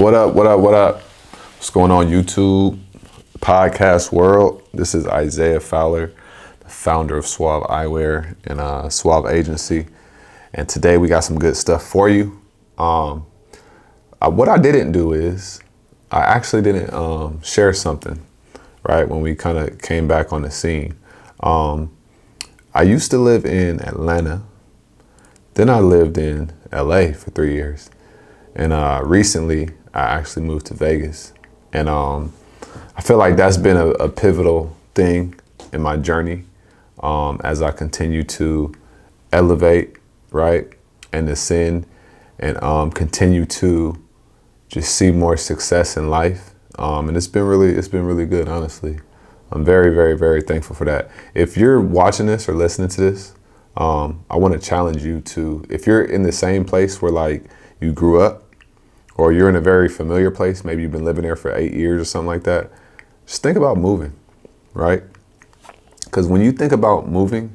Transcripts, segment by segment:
What up, what up, what up? What's going on, YouTube, podcast world? This is Isaiah Fowler, the founder of SWAV Eyewear and SWAV Agency. And today we got some good stuff for you. What I didn't do is, I actually didn't share something, right, when we kind of came back on the scene. I used to live in Atlanta. Then I lived in LA for 3 years. And recently, I actually moved to Vegas. And I feel like that's been a pivotal thing in my journey as I continue to elevate, right, and ascend and continue to just see more success in life. And it's been really good, honestly. I'm very, very, very thankful for that. If you're watching this or listening to this, I want to challenge you to, if you're in the same place where like you grew up, or you're in a very familiar place, maybe you've been living there for 8 years or something like that, just think about moving, right? Because when you think about moving,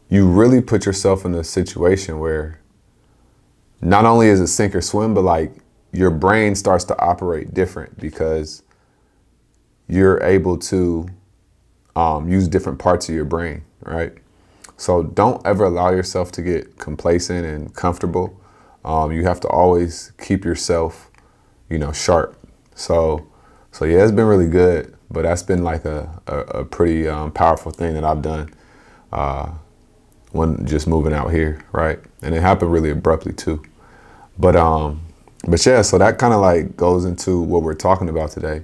you really put yourself in a situation where not only is it sink or swim, but like your brain starts to operate different because you're able to use different parts of your brain, right? So don't ever allow yourself to get complacent and comfortable. You have to always keep yourself, sharp. So yeah, it's been really good, but that's been like a pretty powerful thing that I've done when just moving out here, right? And it happened really abruptly too. But yeah, so that kind of like goes into what we're talking about today.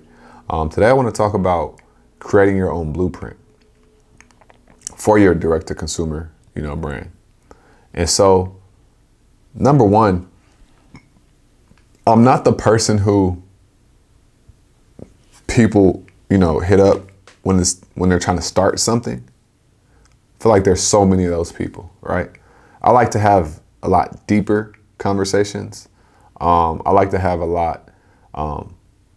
Today I want to talk about creating your own blueprint for your direct-to-consumer, brand. And so, number one, I'm not the person who people, hit up when they're trying to start something. I feel like there's so many of those people, right? I like to have a lot deeper conversations. I like to have a lot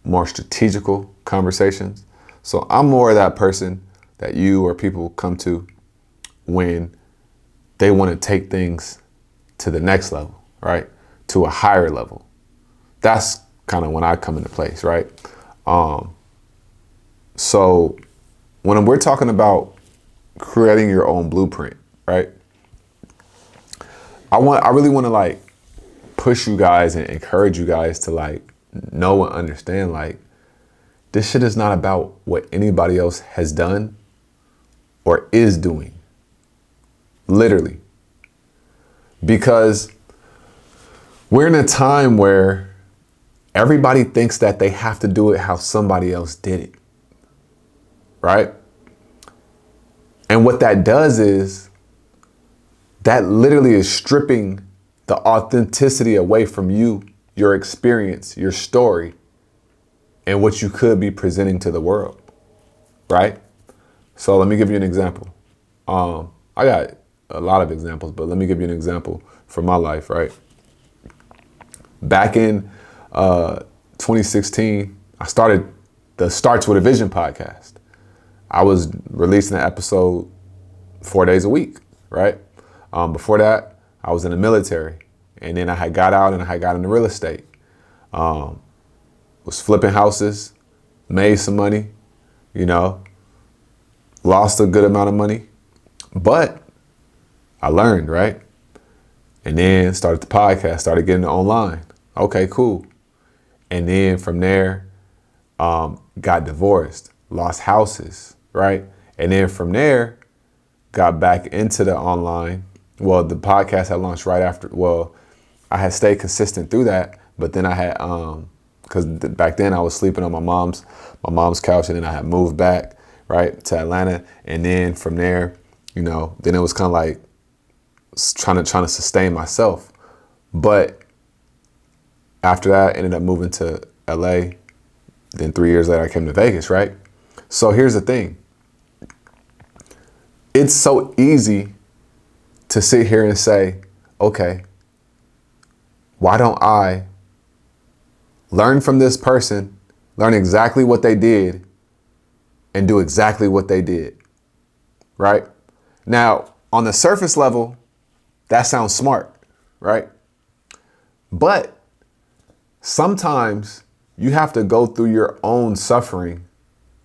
more strategical conversations. So I'm more of that person that you or people come to when they want to take things to the next level, right? To a higher level. That's kind of when I come into place, right? So when we're talking about creating your own blueprint, right? I really want to like push you guys and encourage you guys to like know and understand like this shit is not about what anybody else has done or is doing. Literally. Because we're in a time where everybody thinks that they have to do it how somebody else did it. Right? And what that does is that literally is stripping the authenticity away from you, your experience, your story, and what you could be presenting to the world. Right? So let me give you an example. I got a lot of examples, but let me give you an example from my life, right? Back in 2016, I started the Starts With a Vision podcast. I was releasing an episode 4 days a week, right? Before that, I was in the military, and then I had got out and I had got into real estate. Was flipping houses, made some money, lost a good amount of money, but I learned, right? And then started the podcast, started getting online. Okay, cool. And then from there, got divorced, lost houses, right? And then from there, got back into the online. Well, the podcast had launched right after. Well, I had stayed consistent through that, but then I had, because back then I was sleeping on my mom's couch, and then I had moved back, right, to Atlanta. And then from there, then it was kind of like trying to sustain myself. But after that, I ended up moving to LA. Then 3 years later, I came to Vegas, right? So here's the thing. It's so easy to sit here and say, okay, why don't I learn from this person, learn exactly what they did, and do exactly what they did, right? Now, on the surface level, that sounds smart, right? But sometimes you have to go through your own suffering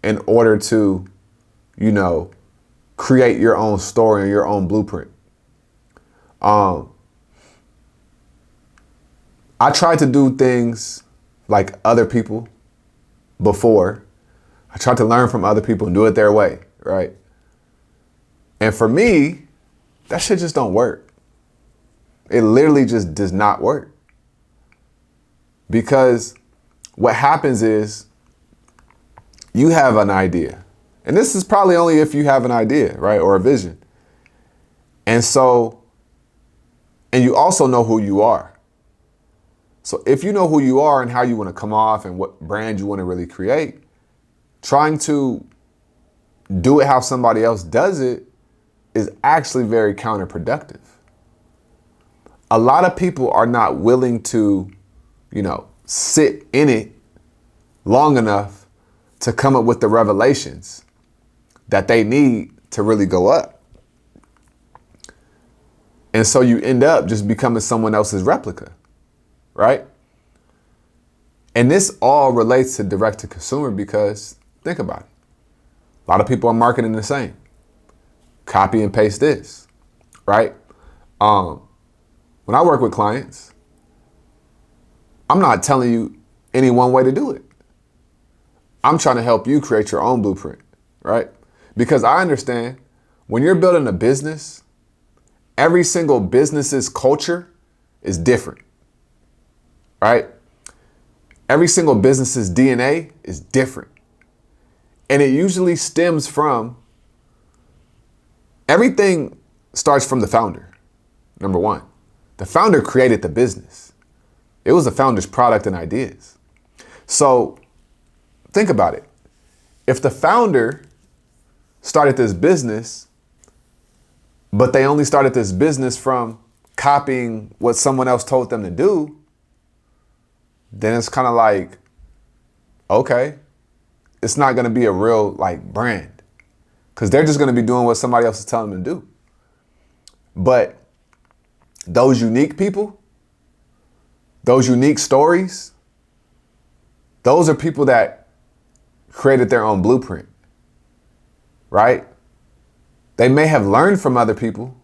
in order to, create your own story and your own blueprint. I tried to do things like other people before. I tried to learn from other people and do it their way, right? And for me, that shit just don't work. It literally just does not work. Because what happens is you have an idea. And this is probably only if you have an idea, right? Or a vision. And you also know who you are. So if you know who you are and how you want to come off and what brand you want to really create, trying to do it how somebody else does it is actually very counterproductive. A lot of people are not willing to, sit in it long enough to come up with the revelations that they need to really go up. And so you end up just becoming someone else's replica, right? And this all relates to direct to consumer because think about it. A lot of people are marketing the same. Copy and paste this, right? When I work with clients, I'm not telling you any one way to do it. I'm trying to help you create your own blueprint, right? Because I understand when you're building a business, every single business's culture is different, right? Every single business's DNA is different. And it usually stems from, everything starts from the founder, number one. The founder created the business. It was the founder's product and ideas. So think about it. If the founder started this business, but they only started this business from copying what someone else told them to do, then it's kind of like, okay, it's not going to be a real brand because they're just going to be doing what somebody else is telling them to do. But those unique people, those unique stories, those are people that created their own blueprint, right? They may have learned from other people,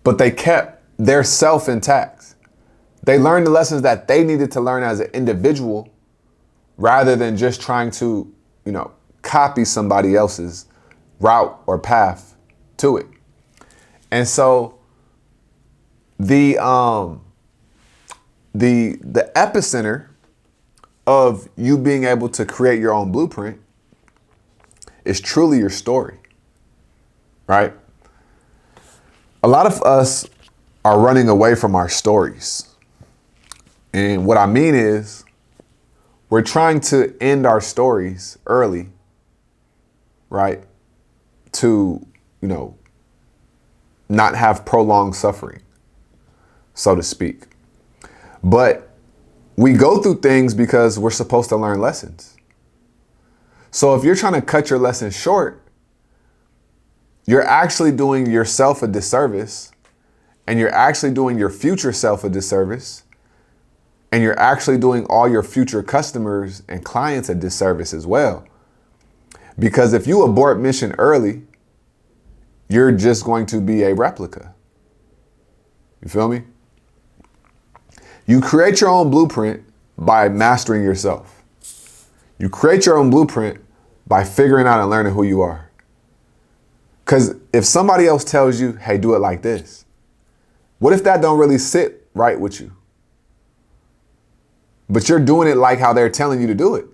but they kept their self intact. They learned the lessons that they needed to learn as an individual rather than just trying to, copy somebody else's route or path to it. And so the epicenter of you being able to create your own blueprint is truly your story, right? A lot of us are running away from our stories. And what I mean is we're trying to end our stories early, right? To, not have prolonged suffering, so to speak. But we go through things because we're supposed to learn lessons. So if you're trying to cut your lessons short, you're actually doing yourself a disservice, and you're actually doing your future self a disservice, and you're actually doing all your future customers and clients a disservice as well. Because if you abort mission early, you're just going to be a replica. You feel me? You create your own blueprint by mastering yourself. You create your own blueprint by figuring out and learning who you are. Because if somebody else tells you, hey, do it like this, what if that don't really sit right with you? But you're doing it like how they're telling you to do it.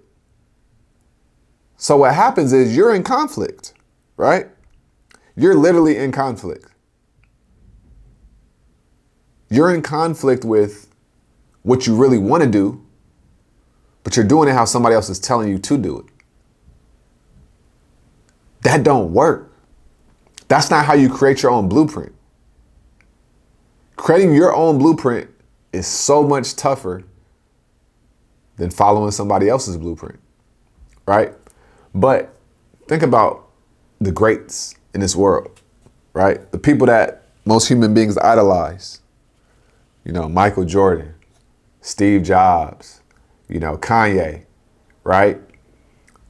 So what happens is you're in conflict, right? You're literally in conflict. You're in conflict with what you really want to do, but you're doing it how somebody else is telling you to do it. That don't work. That's not how you create your own blueprint. Creating your own blueprint is so much tougher than following somebody else's blueprint, right? But think about the greats in this world, right? The people that most human beings idolize. Michael Jordan, Steve Jobs, Kanye, right?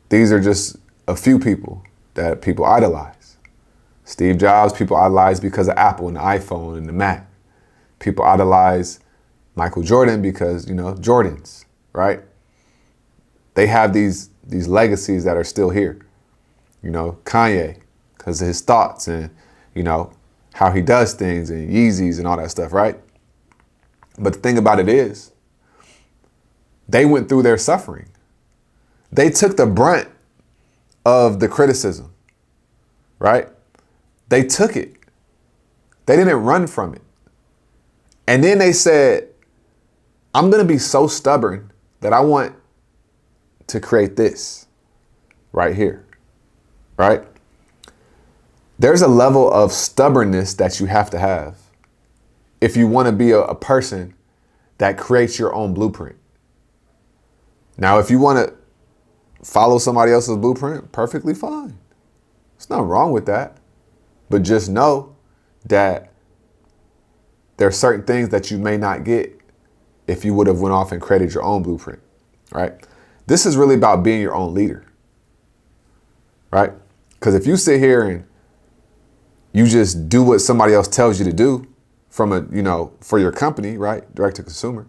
These are just a few people that people idolize. Steve Jobs, people idolize because of Apple and the iPhone and the Mac. People idolize Michael Jordan because, Jordans, right? They have these legacies that are still here. Kanye, because of his thoughts and, how he does things and Yeezys and all that stuff, right? But the thing about it is, they went through their suffering. They took the brunt of the criticism, right? They took it. They didn't run from it. And then they said, I'm going to be so stubborn that I want to create this right here, right? There's a level of stubbornness that you have to have if you want to be a person that creates your own blueprint. Now, if you want to follow somebody else's blueprint, perfectly fine. There's nothing wrong with that. But just know that there are certain things that you may not get if you would have went off and created your own blueprint, right? This is really about being your own leader, right? Because if you sit here and you just do what somebody else tells you to do from for your company, right? Direct to consumer.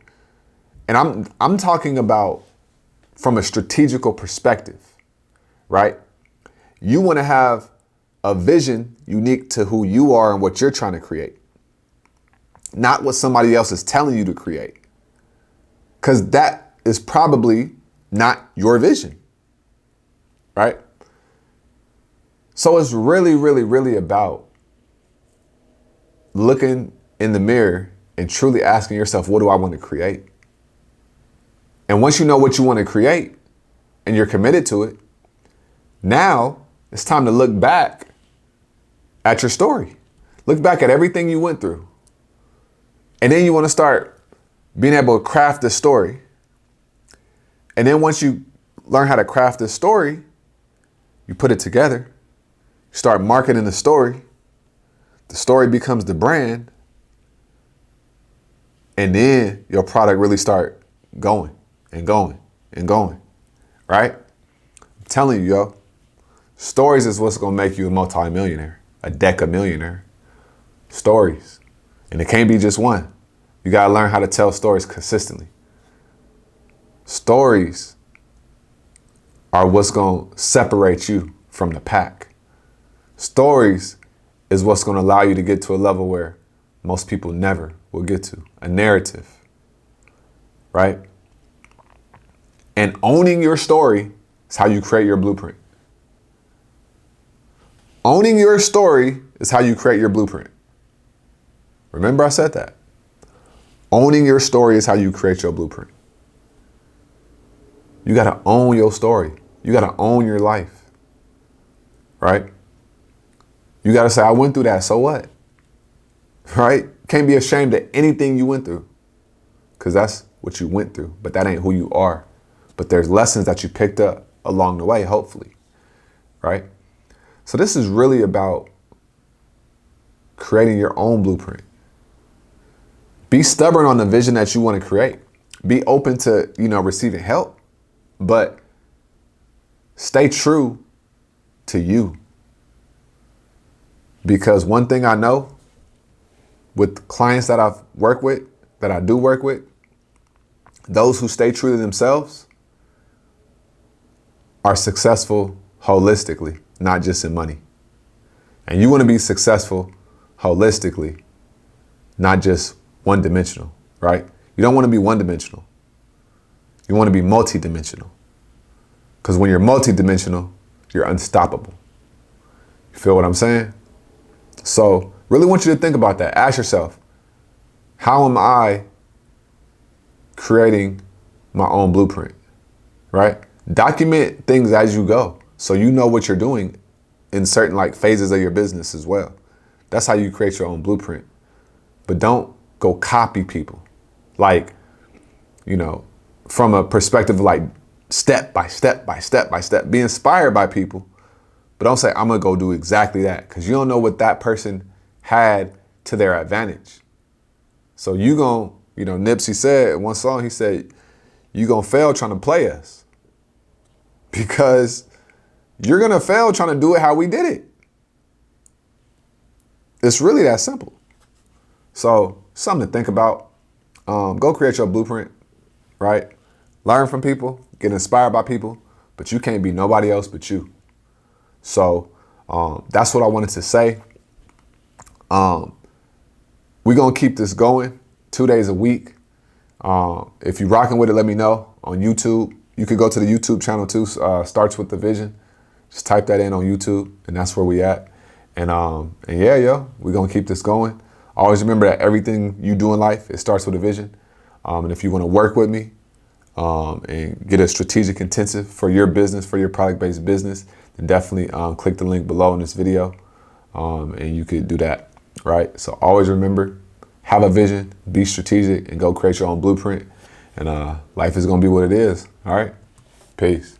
And I'm talking about from a strategical perspective, right? You want to have a vision unique to who you are and what you're trying to create, not what somebody else is telling you to create. Because that is probably not your vision, right? So it's really, really, really about looking in the mirror and truly asking yourself, what do I want to create? And once you know what you want to create and you're committed to it, now it's time to look back at your story. Look back at everything you went through. And then you want to start being able to craft this story. And then once you learn how to craft this story, you put it together, you start marketing the story. The story becomes the brand. And then your product really start going and going and going, right? I'm telling you, yo, stories is what's going to make you a multi-millionaire, a deca-millionaire. Stories. And it can't be just one. You got to learn how to tell stories consistently. Stories are what's going to separate you from the pack. Stories is what's going to allow you to get to a level where most people never will get to. A narrative, right? And owning your story is how you create your blueprint. Owning your story is how you create your blueprint. Remember I said that. Owning your story is how you create your blueprint. You got to own your story. You got to own your life, right? You got to say, I went through that, so what? Right? Can't be ashamed of anything you went through because that's what you went through, but that ain't who you are. But there's lessons that you picked up along the way, hopefully, right? So this is really about creating your own blueprint. Be stubborn on the vision that you want to create. Be open to, receiving help, but stay true to you. Because one thing I know with clients that I've worked with, that I do work with, those who stay true to themselves are successful holistically, not just in money. And you want to be successful holistically, not just one-dimensional, right? You don't want to be one-dimensional. You want to be multi-dimensional. Because when you're multi-dimensional, you're unstoppable. You feel what I'm saying? So really want you to think about that. Ask yourself, how am I creating my own blueprint, right? Document things as you go so you know what you're doing in certain phases of your business as well. That's how you create your own blueprint. But don't go copy people. From a perspective of step by step by step by step. Be inspired by people, but don't say, I'm going to go do exactly that, because you don't know what that person had to their advantage. So you going to You know, Nipsey said in one song, he said, "You gonna fail trying to play us because you're gonna fail trying to do it how we did it." It's really that simple. So something to think about. Go create your blueprint, right? Learn from people, get inspired by people, but you can't be nobody else but you. So that's what I wanted to say. We're going to keep this going 2 days a week. If you're rocking with it, let me know on YouTube. You could go to the YouTube channel too, Starts With The Vision. Just type that in on YouTube, and that's where we at. And yeah, yo, we're going to keep this going. Always remember that everything you do in life, it starts with a vision. And if you want to work with me and get a strategic intensive for your business, for your product-based business, then definitely click the link below in this video and you could do that, right? So always remember, have a vision, be strategic, and go create your own blueprint. And life is going to be what it is, all right? Peace.